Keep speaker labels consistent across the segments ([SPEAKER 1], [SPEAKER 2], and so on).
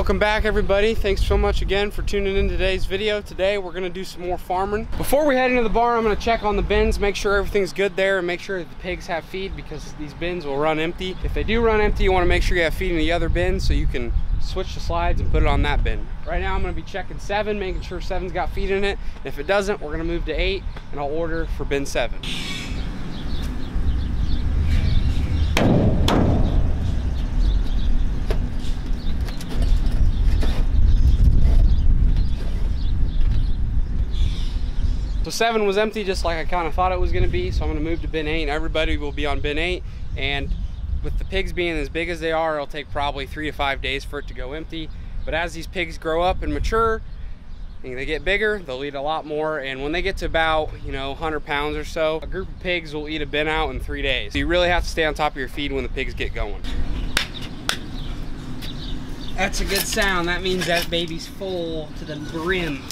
[SPEAKER 1] Welcome back, everybody. Thanks so much again for tuning in today's video. Today we're gonna do some more farming. Before we head into the barn, I'm gonna check on the bins, make sure everything's good there, and make sure that the pigs have feed, because these bins will run empty. If they do run empty, you wanna make sure you have feed in the other bin so you can switch the slides and put it on that bin. Right now I'm gonna be checking 7, making sure 7's got feed in it. And if it doesn't, we're gonna move to 8 and I'll order for bin 7. So 7 was empty, just like I kind of thought it was going to be, so I'm going to move to bin 8, and everybody will be on bin 8. And with the pigs being as big as they are, it'll take probably 3 to 5 days for it to go empty. But as these pigs grow up and mature, and they get bigger, they'll eat a lot more. And when they get to about, 100 pounds or so, a group of pigs will eat a bin out in 3 days. So you really have to stay on top of your feed when the pigs get going. That's a good sound. That means that baby's full to the brim.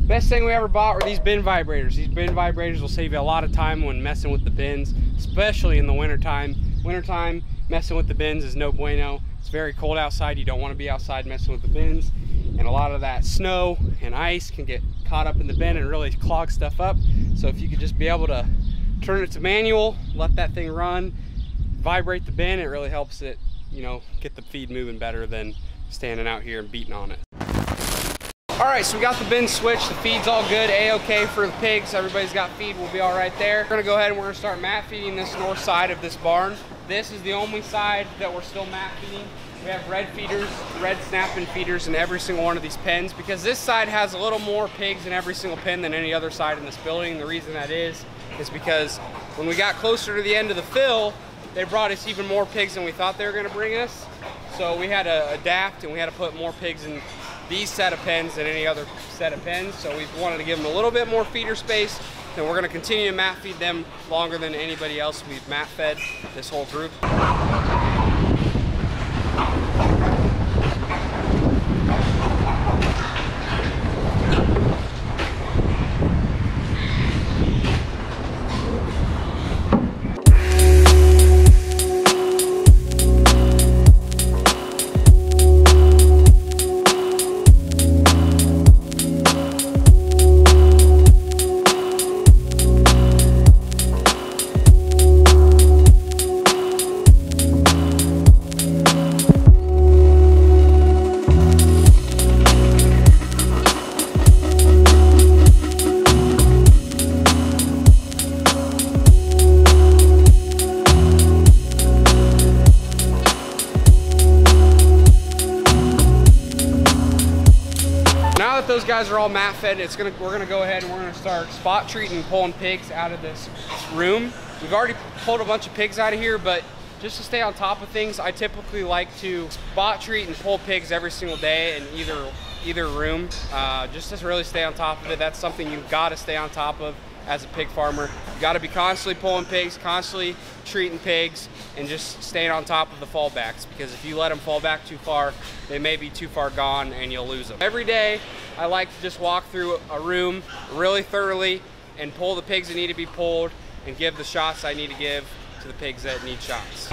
[SPEAKER 1] Best thing we ever bought were these bin vibrators. These bin vibrators will save you a lot of time when messing with the bins, especially in the wintertime. Wintertime, messing with the bins is no bueno. It's very cold outside. You don't want to be outside messing with the bins. And a lot of that snow and ice can get caught up in the bin and really clog stuff up. So if you could just be able to turn it to manual, let that thing run, vibrate the bin, it really helps it, get the feed moving better than standing out here and beating on it. All right, so we got the bin switched. The feed's all good, A-okay for the pigs. Everybody's got feed, we'll be all right there. We're gonna go ahead and we're gonna start mat feeding this north side of this barn. This is the only side that we're still mat feeding. We have red feeders, red snapping feeders in every single one of these pens, because this side has a little more pigs in every single pen than any other side in this building. And the reason that is because when we got closer to the end of the fill, they brought us even more pigs than we thought they were gonna bring us. So we had to adapt, and we had to put more pigs in these set of pens than any other set of pens. So we wanted to give them a little bit more feeder space, and we're going to continue to mat feed them longer than anybody else we've mat fed, this whole group. Those guys are all mat fed. We're gonna go ahead and we're gonna start spot treating and pulling pigs out of this room. We've already pulled a bunch of pigs out of here, but just to stay on top of things, I typically like to spot treat and pull pigs every single day in either room, just to really stay on top of it. That's something you've got to stay on top of as a pig farmer. You got to be constantly pulling pigs, constantly treating pigs, and just staying on top of the fallbacks, because if you let them fall back too far, they may be too far gone and you'll lose them. Every day I like to just walk through a room really thoroughly and pull the pigs that need to be pulled and give the shots I need to give to the pigs that need shots.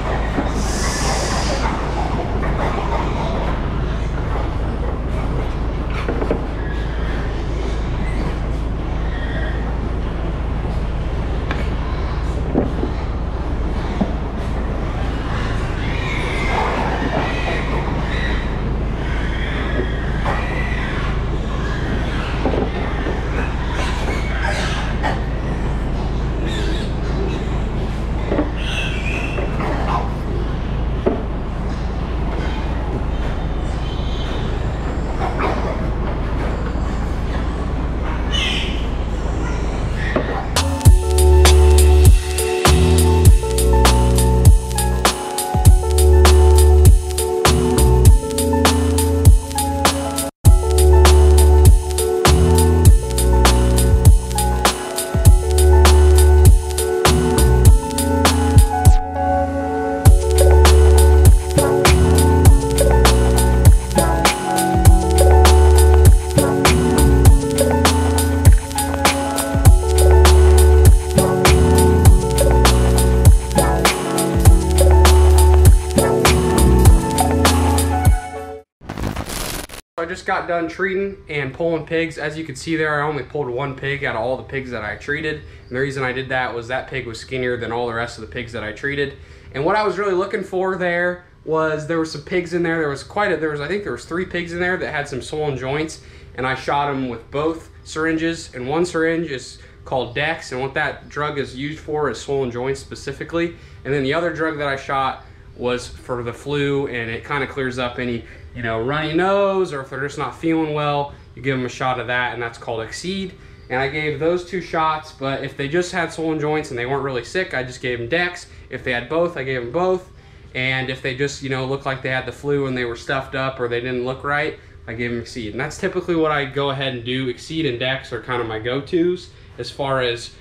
[SPEAKER 1] got done treating and pulling pigs. As you can see there, I only pulled one pig out of all the pigs that I treated. And the reason I did that was that pig was skinnier than all the rest of the pigs that I treated. And what I was really looking for there was there were some pigs in there. There was I think there was 3 pigs in there that had some swollen joints, and I shot them with both syringes. And one syringe is called Dex, and what that drug is used for is swollen joints specifically. And then the other drug that I shot was for the flu, and it kind of clears up any, you know, runny nose, or if they're just not feeling well, you give them a shot of that, and that's called Exceed. And I gave those 2 shots, but if they just had swollen joints and they weren't really sick, I just gave them Dex. If they had both, I gave them both. And if they just, you know, looked like they had the flu and they were stuffed up or they didn't look right, I gave them Exceed. And that's typically what I go ahead and do. Exceed and Dex are kind of my go-tos as far as,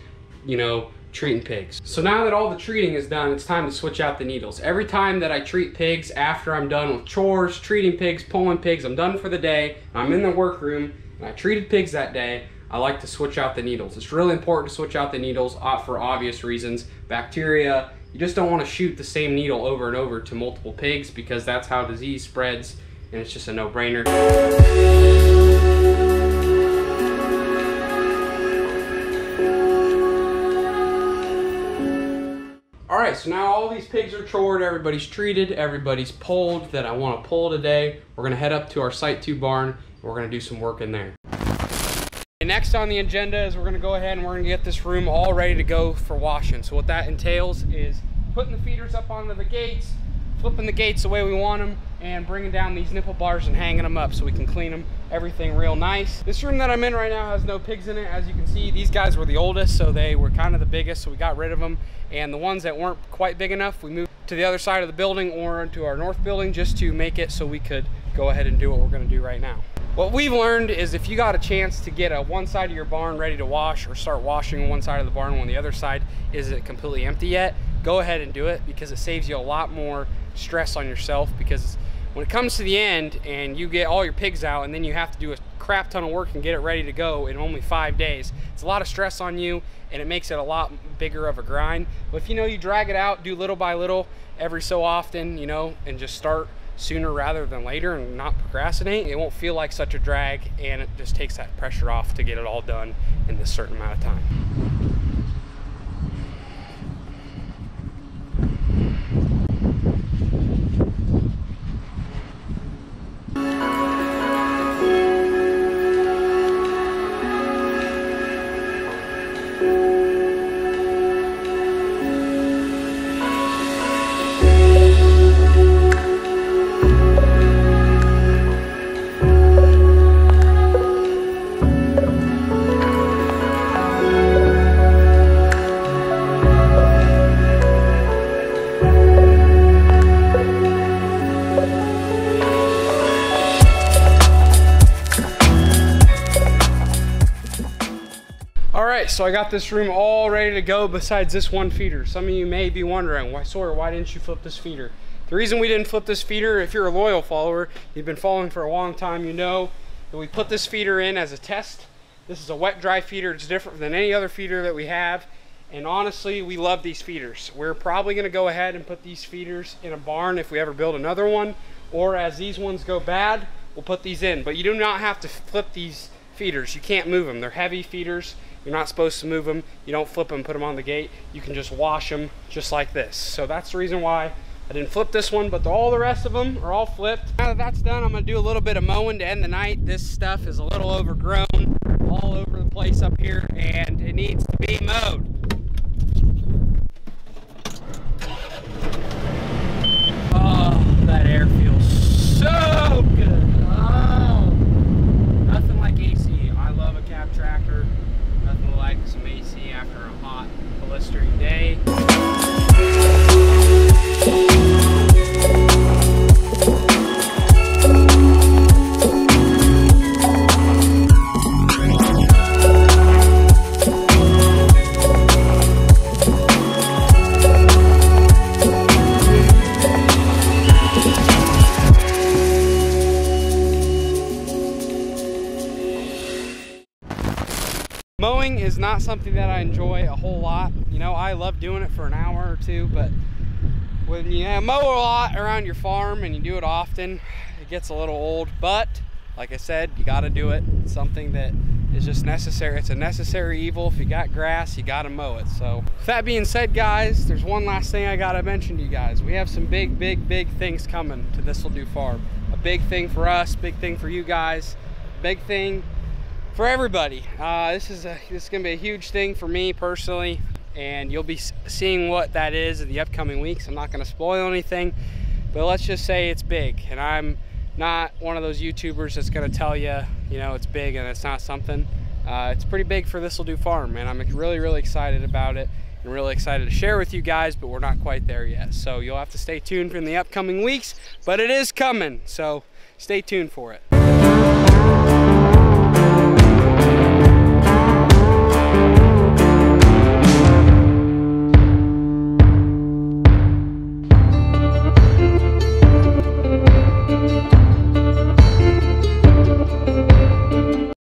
[SPEAKER 1] you know, treating pigs. So now that all the treating is done, it's time to switch out the needles. Every time that I treat pigs, after I'm done with chores, treating pigs, pulling pigs, I'm done for the day, I'm in the workroom, and I treated pigs that day, I like to switch out the needles. It's really important to switch out the needles for obvious reasons. Bacteria, you just don't want to shoot the same needle over and over to multiple pigs, because that's how disease spreads, and it's just a no-brainer. Alright, so now all these pigs are chored, everybody's treated, everybody's pulled that I want to pull today. We're going to head up to our Site 2 barn, and we're going to do some work in there. And next on the agenda is we're going to go ahead and we're going to get this room all ready to go for washing. So what that entails is putting the feeders up onto the gates, flipping the gates the way we want them, and bringing down these nipple bars and hanging them up so we can clean them, everything real nice. This room that I'm in right now has no pigs in it. As you can see, these guys were the oldest, so they were kind of the biggest, so we got rid of them. And the ones that weren't quite big enough, we moved to the other side of the building or into our north building just to make it so we could go ahead and do what we're going to do right now. What we've learned is if you got a chance to get one side of your barn ready to wash, or start washing one side of the barn when the other side isn't completely empty yet, go ahead and do it, because it saves you a lot more stress on yourself. Because when it comes to the end and you get all your pigs out and then you have to do a crap ton of work and get it ready to go in only 5 days, it's a lot of stress on you, and it makes it a lot bigger of a grind. But if you know, you drag it out, do little by little every so often, you know, and just start sooner rather than later and not procrastinate, it won't feel like such a drag, and it just takes that pressure off to get it all done in this certain amount of time. Alright, so I got this room all ready to go besides this one feeder. Some of you may be wondering, why, Sawyer, why didn't you flip this feeder? The reason we didn't flip this feeder, if you're a loyal follower, you've been following for a long time, you know that we put this feeder in as a test. This is a wet-dry feeder. It's different than any other feeder that we have. And honestly, we love these feeders. We're probably going to go ahead and put these feeders in a barn if we ever build another one. Or as these ones go bad, we'll put these in. But you do not have to flip these feeders. You can't move them. They're heavy feeders. You're not supposed to move them. You don't flip them, put them on the gate. You can just wash them just like this. So that's the reason why I didn't flip this one, but all the rest of them are all flipped. Now that that's done, I'm gonna do a little bit of mowing to end the night. This stuff is a little overgrown all over the place up here, and it needs to be mowed. Oh, that air feels so good. Oh, nothing like AC. I love a cab tractor. Nothing like some AC after a hot, blistering day. Mowing is not something that I enjoy a whole lot. You know, I love doing it for an hour or two, but when you mow a lot around your farm and you do it often, it gets a little old. But like I said, you got to do it. It's something that is just necessary. It's a necessary evil. If you got grass, you got to mow it. So with that being said, guys, there's one last thing I got to mention to you guys. We have some big things coming to This'll Do Farm. A big thing for us, big thing for you guys, big thing for everybody. This is gonna be a huge thing for me personally, and you'll be seeing what that is in the upcoming weeks. I'm not gonna spoil anything, but let's just say it's big, and I'm not one of those YouTubers that's gonna tell you, you know, it's big and it's not something. It's pretty big for This'll Do Farm, and I'm really excited about it and really excited to share with you guys, but we're not quite there yet. So you'll have to stay tuned for in the upcoming weeks, but it is coming, so stay tuned for it.